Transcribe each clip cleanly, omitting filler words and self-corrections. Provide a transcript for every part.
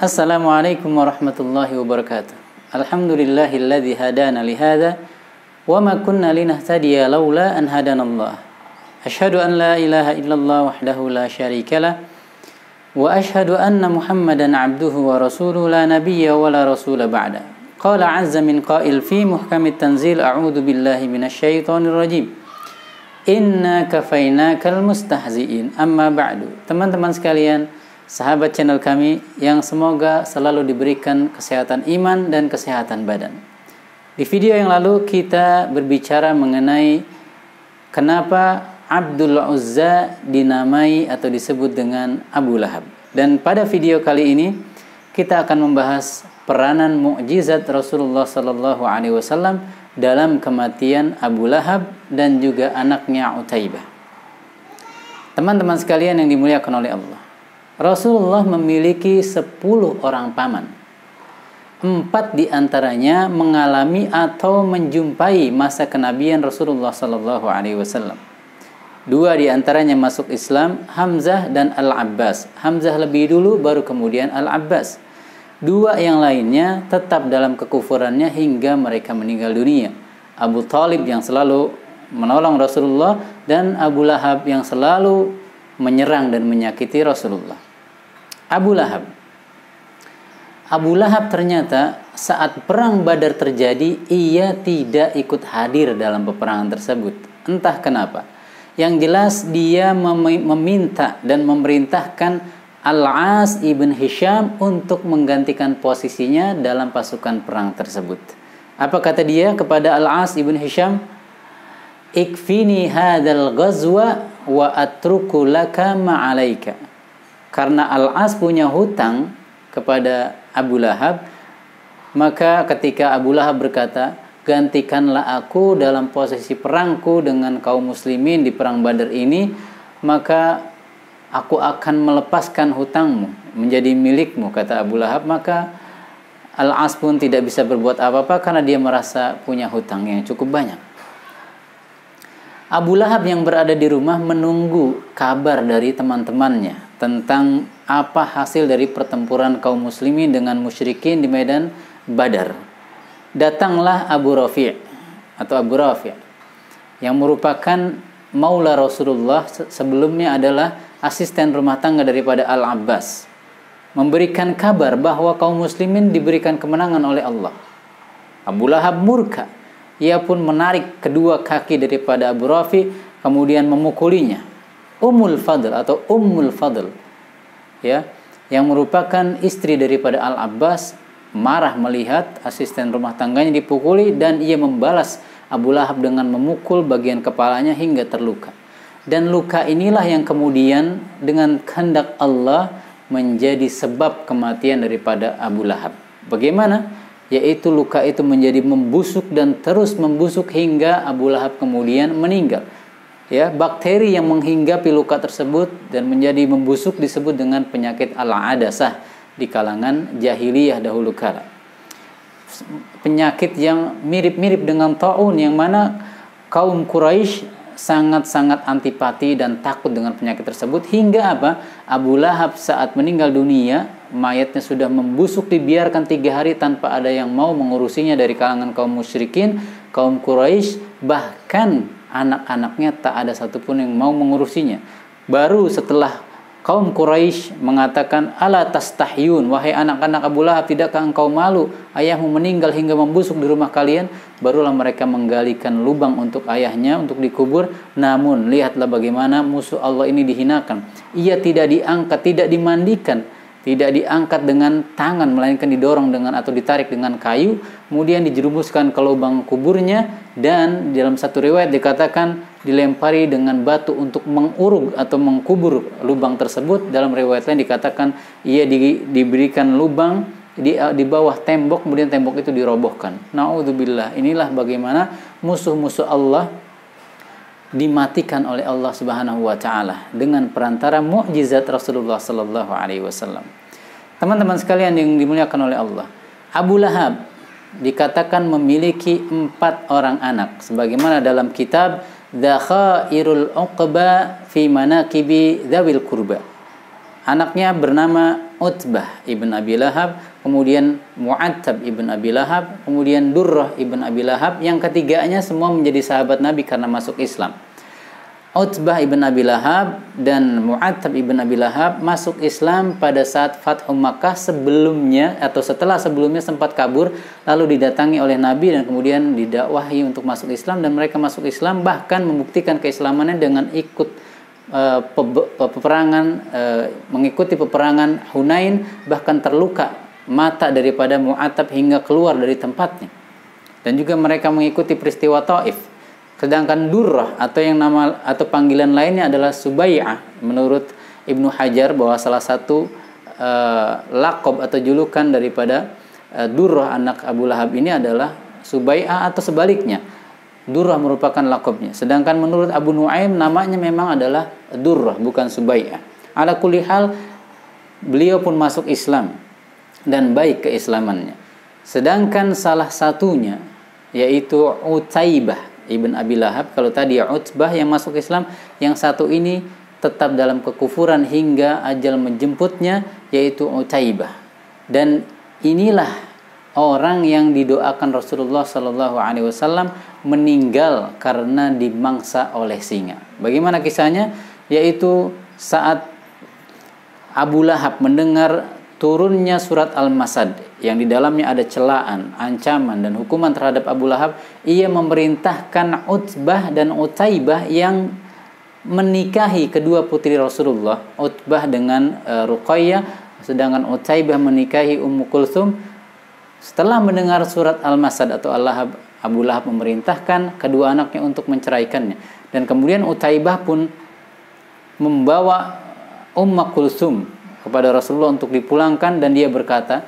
Assalamualaikum warahmatullahi wabarakatuh. Alhamdulillahilladzi hadana lihada wa ma kunna linahtadiya laula an hadanallah. Asyhadu an la ilaha illallah wahdahu la syarikalah wa asyhadu anna Muhammadan abduhu wa rasuluhu la nabiyya wa la rasula ba'da. Qala 'azza min qail fi muhkamit tanzil a'udzu billahi minasyaitonir rajim. Inna kafainakal mustahzi'in. Amma ba'du. Teman-teman sekalian, sahabat channel kami yang semoga selalu diberikan kesehatan iman dan kesehatan badan. Di video yang lalu kita berbicara mengenai kenapa Abdul Uzza dinamai atau disebut dengan Abu Lahab. Dan pada video kali ini kita akan membahas peranan mukjizat Rasulullah SAW dalam kematian Abu Lahab dan juga anaknya Utaibah. Teman-teman sekalian yang dimuliakan oleh Allah, Rasulullah memiliki 10 orang paman. 4 diantaranya mengalami atau menjumpai masa kenabian Rasulullah SAW. 2 diantaranya masuk Islam, Hamzah dan Al-Abbas. Hamzah lebih dulu, baru kemudian Al-Abbas. 2 yang lainnya tetap dalam kekufurannya hingga mereka meninggal dunia. Abu Thalib yang selalu menolong Rasulullah dan Abu Lahab yang selalu menyerang dan menyakiti Rasulullah. Abu Lahab ternyata saat perang Badar terjadi, ia tidak ikut hadir dalam peperangan tersebut. Entah kenapa. Yang jelas dia meminta dan memerintahkan Al-As ibn Hisham untuk menggantikan posisinya dalam pasukan perang tersebut. Apa kata dia kepada Al-As ibn Hisham? Ikfini hadzal ghazwa wa atruku laka ma'alaika. Karena Al-As punya hutang kepada Abu Lahab, maka ketika Abu Lahab berkata, gantikanlah aku dalam posisi perangku dengan kaum muslimin di perang Badar ini, maka aku akan melepaskan hutangmu menjadi milikmu, kata Abu Lahab. Maka Al-As pun tidak bisa berbuat apa-apa karena dia merasa punya hutang yang cukup banyak. Abu Lahab yang berada di rumah menunggu kabar dari teman-temannya tentang apa hasil dari pertempuran kaum muslimin dengan musyrikin di medan Badar. Datanglah Abu Rafi' atau Abu Rafi' yang merupakan maula Rasulullah, sebelumnya adalah asisten rumah tangga daripada Al-Abbas, memberikan kabar bahwa kaum muslimin diberikan kemenangan oleh Allah. Abu Lahab murka. Ia pun menarik kedua kaki daripada Abu Rafi, kemudian memukulinya. Ummul Fadl atau Ummul Fadl, ya, yang merupakan istri daripada Al-Abbas, marah melihat asisten rumah tangganya dipukuli, dan ia membalas Abu Lahab dengan memukul bagian kepalanya hingga terluka. Dan luka inilah yang kemudian dengan kehendak Allah menjadi sebab kematian daripada Abu Lahab. Bagaimana? Yaitu luka itu menjadi membusuk dan terus membusuk hingga Abu Lahab kemudian meninggal. Ya, bakteri yang menghinggapi luka tersebut dan menjadi membusuk disebut dengan penyakit al-adasah di kalangan jahiliyah dahulu kala. Penyakit yang mirip-mirip dengan taun, yang mana kaum Quraisy sangat-sangat antipati dan takut dengan penyakit tersebut, hingga apa? Abu Lahab saat meninggal dunia, mayatnya sudah membusuk, dibiarkan 3 hari tanpa ada yang mau mengurusinya dari kalangan kaum musyrikin, kaum Quraisy, bahkan anak-anaknya tak ada satupun yang mau mengurusinya. Baru setelah kaum Quraisy mengatakan, ala tastahyun, wahai anak-anak Abu Lahab, tidakkah engkau malu ayahmu meninggal hingga membusuk di rumah kalian? Barulah mereka menggalikan lubang untuk ayahnya untuk dikubur. Namun lihatlah bagaimana musuh Allah ini dihinakan. Ia tidak diangkat, tidak dimandikan, tidak diangkat dengan tangan, melainkan didorong dengan atau ditarik dengan kayu, kemudian dijerumuskan ke lubang kuburnya, dan dalam satu riwayat dikatakan dilempari dengan batu untuk mengurug atau mengkubur lubang tersebut. Dalam riwayat lain dikatakan ia diberikan lubang di bawah tembok, kemudian tembok itu dirobohkan. Na'udzubillah. Inilah bagaimana musuh-musuh Allah dimatikan oleh Allah Subhanahu wa taala dengan perantara mukjizat Rasulullah sallallahu alaihi wasallam. Teman-teman sekalian yang dimuliakan oleh Allah, Abu Lahab dikatakan memiliki 4 orang anak, sebagaimana dalam kitab Dzakhairul Uqba fi Manaqibi Dzawil Qurba. Anaknya bernama Utbah ibn Abi Lahab, kemudian Mu'attab ibn Abi Lahab, kemudian Durrah ibn Abi Lahab. Yang ketiganya semua menjadi sahabat Nabi karena masuk Islam. Utbah ibn Abi Lahab dan Mu'attab ibn Abi Lahab masuk Islam pada saat Fathu Makkah sebelumnya atau sebelumnya sempat kabur, lalu didatangi oleh Nabi dan kemudian didakwahi untuk masuk Islam, dan mereka masuk Islam, bahkan membuktikan keislamannya dengan ikut mengikuti peperangan Hunain, bahkan terluka mata daripada Mu'attab hingga keluar dari tempatnya. Dan juga mereka mengikuti peristiwa Taif. Sedangkan Durrah atau panggilan lainnya adalah Subai'ah. Menurut Ibnu Hajar bahwa salah satu laqab atau julukan daripada Durrah anak Abu Lahab ini adalah Subai'ah, atau sebaliknya Durrah merupakan laqabnya. Sedangkan menurut Abu Nuaim namanya memang adalah Durrah, bukan Subai'ah. Ala kulli hal, beliau pun masuk Islam dan baik keislamannya. Sedangkan salah satunya yaitu Utaibah ibn Abi Lahab. Kalau tadi Utbah yang masuk Islam, yang satu ini tetap dalam kekufuran hingga ajal menjemputnya, yaitu Utaibah. Dan inilah orang yang didoakan Rasulullah SAW meninggal karena dimangsa oleh singa. Bagaimana kisahnya? Yaitu saat Abu Lahab mendengar turunnya surat Al-Masad yang di dalamnya ada celaan, ancaman dan hukuman terhadap Abu Lahab, ia memerintahkan Utbah dan Utaibah yang menikahi kedua putri Rasulullah, Utbah dengan Ruqayyah, sedangkan Utaibah menikahi Ummu Kulthum. Setelah mendengar surat Al-Masad atau Al-Lahab, Abu Lahab memerintahkan kedua anaknya untuk menceraikannya. Dan kemudian Utaibah pun membawa Ummu Kulthum kepada Rasulullah untuk dipulangkan, dan dia berkata,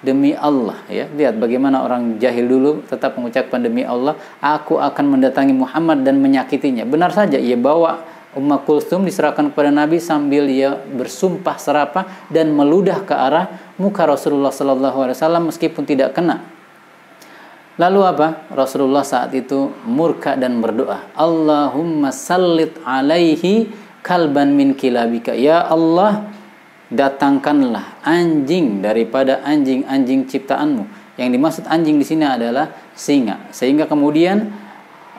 demi Allah, ya, lihat bagaimana orang jahil dulu tetap mengucapkan demi Allah, aku akan mendatangi Muhammad dan menyakitinya. Benar saja, ia bawa Ummu Kulthum diserahkan kepada Nabi sambil ia bersumpah serapah dan meludah ke arah muka Rasulullah SAW meskipun tidak kena. Lalu apa? Rasulullah saat itu murka dan berdoa, Allahumma sallit alaihi kalban min kilabika. Ya Allah, datangkanlah anjing daripada anjing-anjing ciptaanmu. Yang dimaksud anjing di sini adalah singa. Sehingga kemudian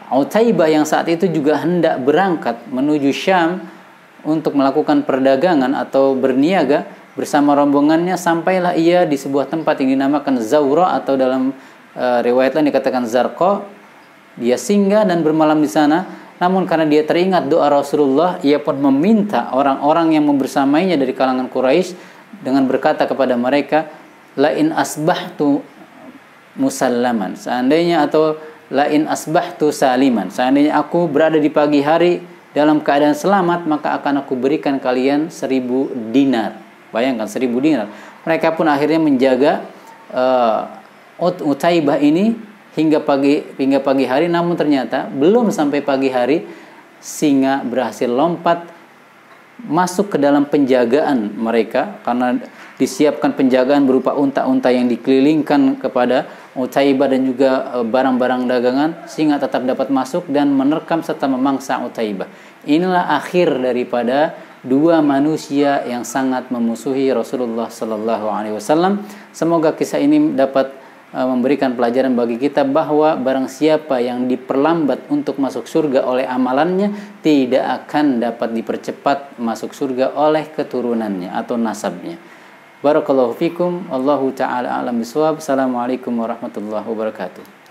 Utaibah yang saat itu juga hendak berangkat menuju Syam untuk melakukan perdagangan atau berniaga bersama rombongannya, sampailah ia di sebuah tempat yang dinamakan Zawra, atau dalam riwayat lain dikatakan Zarqa. Dia singgah dan bermalam di sana. Namun karena dia teringat doa Rasulullah, ia pun meminta orang-orang yang membersamainya dari kalangan Quraisy dengan berkata kepada mereka, la in asbahtu musallaman, seandainya, atau la in asbahtu saliman, seandainya aku berada di pagi hari dalam keadaan selamat, maka akan aku berikan kalian 1000 dinar. Bayangkan 1000 dinar. Mereka pun akhirnya menjaga Utaibah ini hingga pagi hari. Namun ternyata belum sampai pagi hari, singa berhasil lompat masuk ke dalam penjagaan mereka, karena disiapkan penjagaan berupa unta-unta yang dikelilingkan kepada Utaibah dan juga barang-barang dagangan. Singa tetap dapat masuk dan menerkam serta memangsa Utaibah. Inilah akhir daripada dua manusia yang sangat memusuhi Rasulullah SAW. Semoga kisah ini dapat memberikan pelajaran bagi kita bahwa barang siapa yang diperlambat untuk masuk surga oleh amalannya, tidak akan dapat dipercepat masuk surga oleh keturunannya atau nasabnya. Barakallahu fikum, wallahu ta'ala a'lam bishawab. Assalamualaikum warahmatullahi wabarakatuh.